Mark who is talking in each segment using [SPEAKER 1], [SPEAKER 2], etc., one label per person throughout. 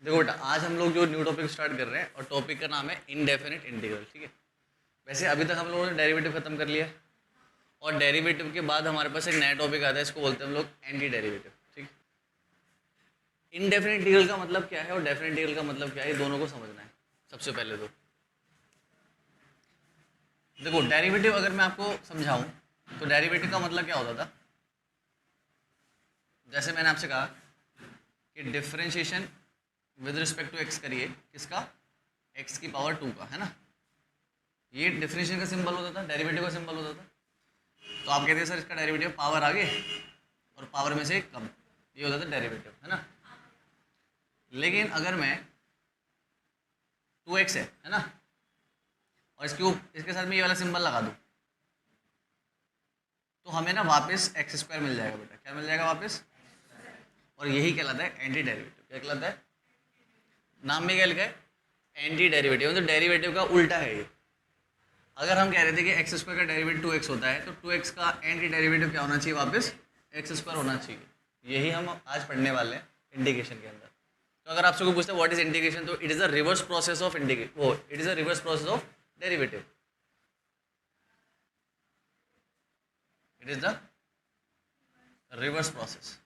[SPEAKER 1] देखो बेटा, आज हम लोग जो न्यू टॉपिक स्टार्ट कर रहे हैं और टॉपिक का नाम है इनडेफिनिट इंटीग्रल। ठीक है, वैसे अभी तक हम लोगों ने डेरिवेटिव खत्म कर लिया है और डेरिवेटिव के बाद हमारे पास एक नया टॉपिक आता है, इसको बोलते हैं हम लोग एंटी डेरिवेटिव। ठीक है, इनडेफिनिट इंटीग्रल का मतलब क्या है और डेफिनिट इंटीग्रल का मतलब क्या है, ये दोनों को समझना है सबसे पहले। तो देखो, डेरिवेटिव अगर मैं आपको समझाऊं तो डेरिवेटिव का मतलब क्या होता था, जैसे मैंने आपसे कहा कि differentiation with respect to x करिए, किसका, एक्स की पावर 2 का, है ना। ये डिफरेंशिएशन का सिंबल होता था, डेरिवेटिव का सिंबल होता था। तो आप कहते हैं सर इसका डेरिवेटिव पावर आगे और पावर में से कम, ये होता था डेरिवेटिव, है ना। लेकिन अगर मैं 2x है ना, और इसके साथ में ये वाला सिंबल लगा दूं तो हमें ना वापस एक्स स्क्वायर मिल जाएगा बेटा। क्या मिल जाएगा वापस? और यही कहलाता है एंटी डेरिवेटिव। क्या कहलाता है? नाम में क्या लिखा है? एंटी डेरिवेटिव, मतलब डेरिवेटिव का उल्टा है ये। अगर हम कह रहे थे कि एक्स स्क्वायर का डेरिवेटिव 2x होता है तो 2x का एंटी डेरिवेटिव क्या होना चाहिए? वापस एक्स स्क्वायर होना चाहिए। यही हम आज पढ़ने वाले हैं इंटीग्रेशन के अंदर। तो अगर आपसे कोई पूछता है व्हाट इज इंटीग्रेशन, तो it is a reverse process of it is a reverse process of derivative. It is the reverse process.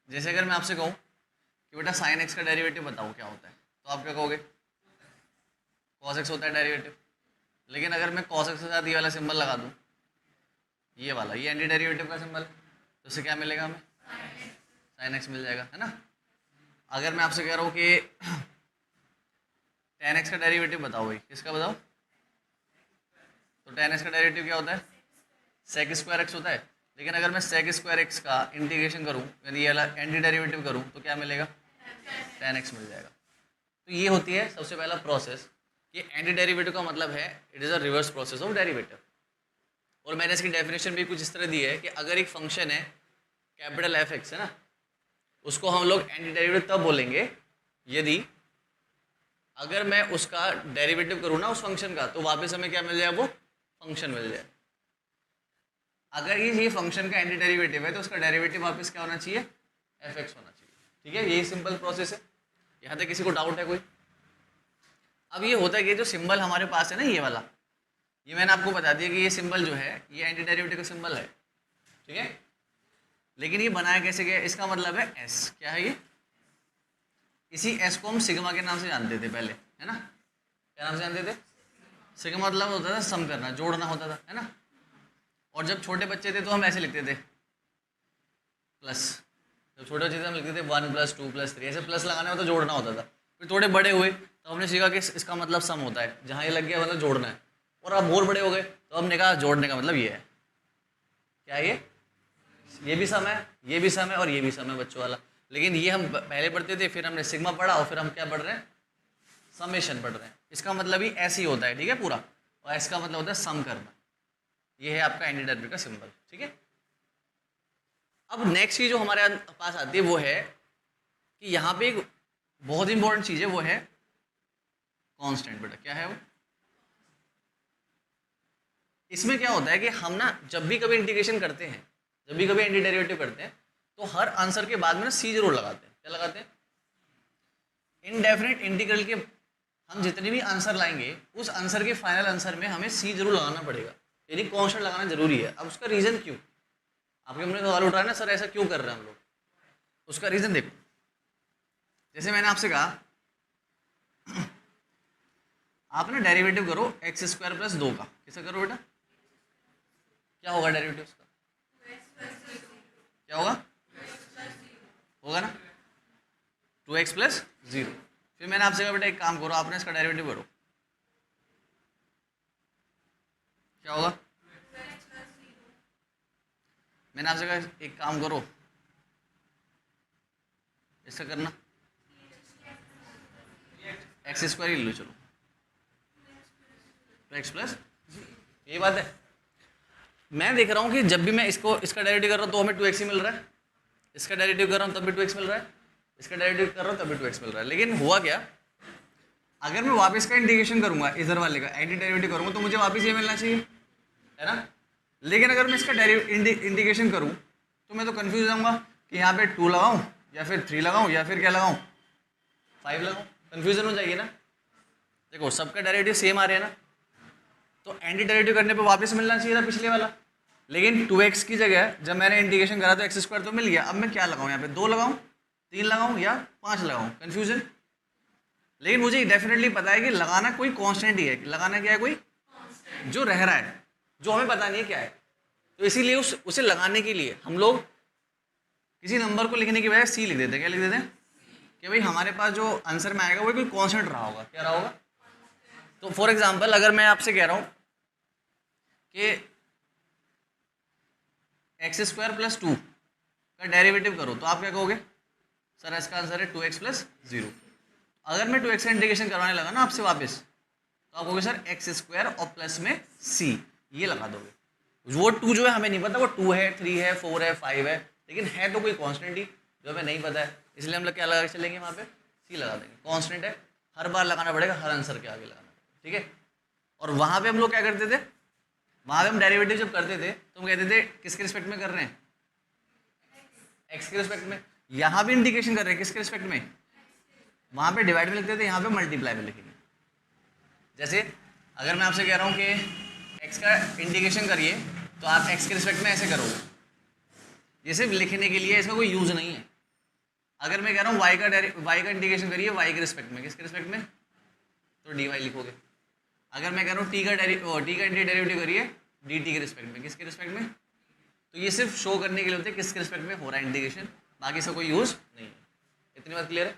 [SPEAKER 1] जैसे अगर मैं आपसे कहूं कि बेटा साइन एक्स का डेरिवेटिव बताओ क्या होता है, तो आप क्या कहोगे? कॉस एक्स होता है डेरिवेटिव। लेकिन अगर मैं कॉस एक्स के साथ ये वाला सिंबल लगा दूं, ये वाला, ये एंटी डेरिवेटिव का सिंबल, तो इससे क्या मिलेगा हमें? साइन एक्स मिल जाएगा, है ना। अगर मैं आपसे कह रहा हूँ कि टेन एक्स का डेरिवेटिव बताओ भाई, किसका बताओ? तो टेन एक्स का डेरिवेटिव क्या होता है? सेक स्क्वायर एक्स होता है। लेकिन अगर मैं सेक स्क्वायर एक्स का इंटीग्रेशन करूँ, यानी ये वाला एंटी डेरिवेटिव करूँ, तो क्या मिलेगा? टेन एक्स मिल जाएगा। तो ये होती है सबसे पहला प्रोसेस कि एंटी डेरिवेटिव का मतलब है it is a reverse process of derivative. और मैंने इसकी डेफिनेशन भी कुछ इस तरह दी है कि अगर एक फंक्शन है कैपिटल एफ एक्स, है ना, उसको हम लोग एंटी डेरिवेटिव तब बोलेंगे यदि अगर मैं उसका डेरिवेटिव करूँ ना उस फंक्शन का, तो वापस हमें क्या मिल जाए? वो फंक्शन मिल जाए। अगर ये फंक्शन का एंटी डेरिवेटिव है तो उसका डेरिवेटिव वापस क्या होना चाहिए? एफ एक्स होना चाहिए। ठीक है, यही सिंपल प्रोसेस है। यहाँ तक किसी को डाउट है कोई? अब ये होता है कि जो सिंबल हमारे पास है ना, ये वाला, ये मैंने आपको बता दिया कि ये सिंबल जो है ये एंटी डेरिवेटिव का सिंबल है। ठीक है, लेकिन ये बनाया कैसे गया? इसका मतलब है एस। क्या है ये? इसी एस को हम सिग्मा के नाम से जानते थे पहले, है ना। क्या नाम से जानते थे? सिग्मा मतलब होता था सम करना, जोड़ना होता था, है ना। और जब छोटे बच्चे थे तो हम ऐसे लिखते थे प्लस। जब छोटे बच्चे थे हम लिखते थे 1 + 2 + 3, ऐसे प्लस लगाने में तो जोड़ना होता था। फिर थोड़े बड़े हुए तो हमने सीखा कि इसका मतलब सम होता है, जहाँ ये लग गया मतलब जोड़ना है। और अब और बड़े हो गए तो हमने कहा जोड़ने का मतलब ये है। क्या ये भी सम है, ये भी सम है और ये भी सम है बच्चों वाला। लेकिन ये हम पहले पढ़ते थे, फिर हमने सिग्मा पढ़ा और फिर हम क्या पढ़ रहे हैं? समेशन पढ़ रहे हैं। इसका मतलब ही ऐसे ही होता है, ठीक है, पूरा। और इसका मतलब होता है सम करना। ये है आपका एंटी डेरिवेटिव का सिंबल। ठीक है, अब नेक्स्ट चीज जो हमारे पास आती है वो है कि यहाँ पे एक बहुत इंपॉर्टेंट चीज है, वो है कांस्टेंट। बेटा क्या है वो? इसमें क्या होता है कि हम ना जब भी कभी इंटीग्रेशन करते हैं, जब भी कभी एंटी डेरिवेटिव करते हैं, तो हर आंसर के बाद में ना सी जरूर लगाते हैं। क्या लगाते हैं? इनडेफिनिट इंटीग्रल के हम जितने भी आंसर लाएंगे उस आंसर के फाइनल आंसर में हमें सी जरूर लगाना पड़ेगा, यानी कांस्टेंट लगाना जरूरी है। अब उसका रीजन क्यों? आपके मन में सवाल उठ रहा है ना, सर ऐसा क्यों कर रहे हैं हम लोग? उसका रीजन देखो। जैसे मैंने आपसे कहा आप ना डेरिवेटिव करो x² + 2 का। किसका करो बेटा? क्या होगा डेरिवेटिव उसका? क्या होगा? होगा ना 2x + 0। फिर मैंने आपसे कहा बेटा एक काम करो, आपने इसका डेरिवेटिव करो। क्या होगा? मैंने आपसे कहा एक काम करो, इसका करना x² ही लो, चलो तो x + यही बात है। मैं देख रहा हूँ कि जब भी मैं इसका डेरिवेटिव कर रहा हूँ तो हमें 2x ही मिल रहा है, इसका डेरिवेटिव कर रहा हूँ तब भी 2x मिल रहा है, इसका डेरिवेटिव कर रहा हूँ तब भी 2x मिल रहा है। लेकिन हुआ क्या, अगर मैं वापस का इंटीग्रेशन करूंगा, इधर वाले का एंटी डेरिवेटिव करूंगा, तो मुझे वापस ये मिलना चाहिए, है ना। लेकिन अगर मैं इसका इंटीग्रेशन करूँ तो मैं तो कन्फ्यूज हो जाऊँगा कि यहाँ पे 2 लगाऊँ या फिर 3 लगाऊँ या फिर क्या लगाऊँ 5 लगाऊँ, कन्फ्यूजन हो जाएगी ना। देखो सबका डेरिवेटिव सेम आ रहे हैं ना, तो एंटी डेरिवेटिव करने पे वापस मिलना चाहिए था पिछले वाला, लेकिन 2x की जगह जब मैंने इंटीग्रेशन करा तो x² तो मिल गया। अब मैं क्या लगाऊँ यहाँ पे, 2 लगाऊँ, 3 लगाऊँ या 5 लगाऊँ, कन्फ्यूजन। लेकिन मुझे डेफिनेटली पता है कि लगाना कोई कांस्टेंट ही है, लगाना क्या है, कोई जो रह रहा है, जो हमें पता नहीं है क्या है। तो इसीलिए उसे लगाने के लिए हम लोग किसी नंबर को लिखने की बजाय सी लिख देते हैं। क्या लिख देते हैं कि भाई हमारे पास जो आंसर में आएगा वो कोई कांस्टेंट रहा होगा। क्या रहा होगा? तो फॉर एग्जांपल अगर मैं आपसे कह रहा हूँ कि x² + 2 का डेरिवेटिव करो तो आप क्या कहोगे? सर इसका आंसर है 2x + 0। अगर मैं 2x का इंटीग्रेशन करवाने लगा ना आपसे वापस, तो आप कहोगे सर x² और प्लस में c, ये लगा दोगे। वो 2 जो है हमें नहीं पता वो 2 है, 3 है, 4 है, 5 है, लेकिन है तो कोई कांस्टेंट ही जो हमें नहीं पता है, इसलिए हम लोग क्या लगा के चलेंगे, वहाँ पे c लगा देंगे। कांस्टेंट है, हर बार लगाना पड़ेगा, हर आंसर के आगे लगाना पड़ेगा, ठीक है। और वहाँ पे हम लोग क्या करते थे, वहाँ पे हम डेरिवेटिव जब करते थे तो हम कहते थे किसके रिस्पेक्ट में कर रहे हैं, x के रिस्पेक्ट में। यहाँ भी इंटीग्रेशन कर रहे हैं किसके रिस्पेक्ट में, वहाँ पे डिवाइड में लिखते थे, यहाँ पे मल्टीप्लाई में लिखेंगे। जैसे अगर मैं आपसे कह रहा हूँ कि x का इंटीग्रेशन करिए तो आप x के रिस्पेक्ट में ऐसे करोगे, ये सिर्फ लिखने के लिए, इसका कोई यूज नहीं है। अगर मैं कह रहा हूँ y का इंटीग्रेशन करिए y के रिस्पेक्ट में, किसके रिस्पेक्ट में, तो dy लिखोगे। अगर मैं कह रहा हूँ t का डेरिवेटिव करिए dt के रिस्पेक्ट में, किसके रिस्पेक्ट में, तो ये सिर्फ शो करने के लिए होते हैं किसके रिस्पेक्ट में हो रहा है इंटीग्रेशन, बाकी इसका कोई यूज नहीं है। इतनी बात क्लियर है?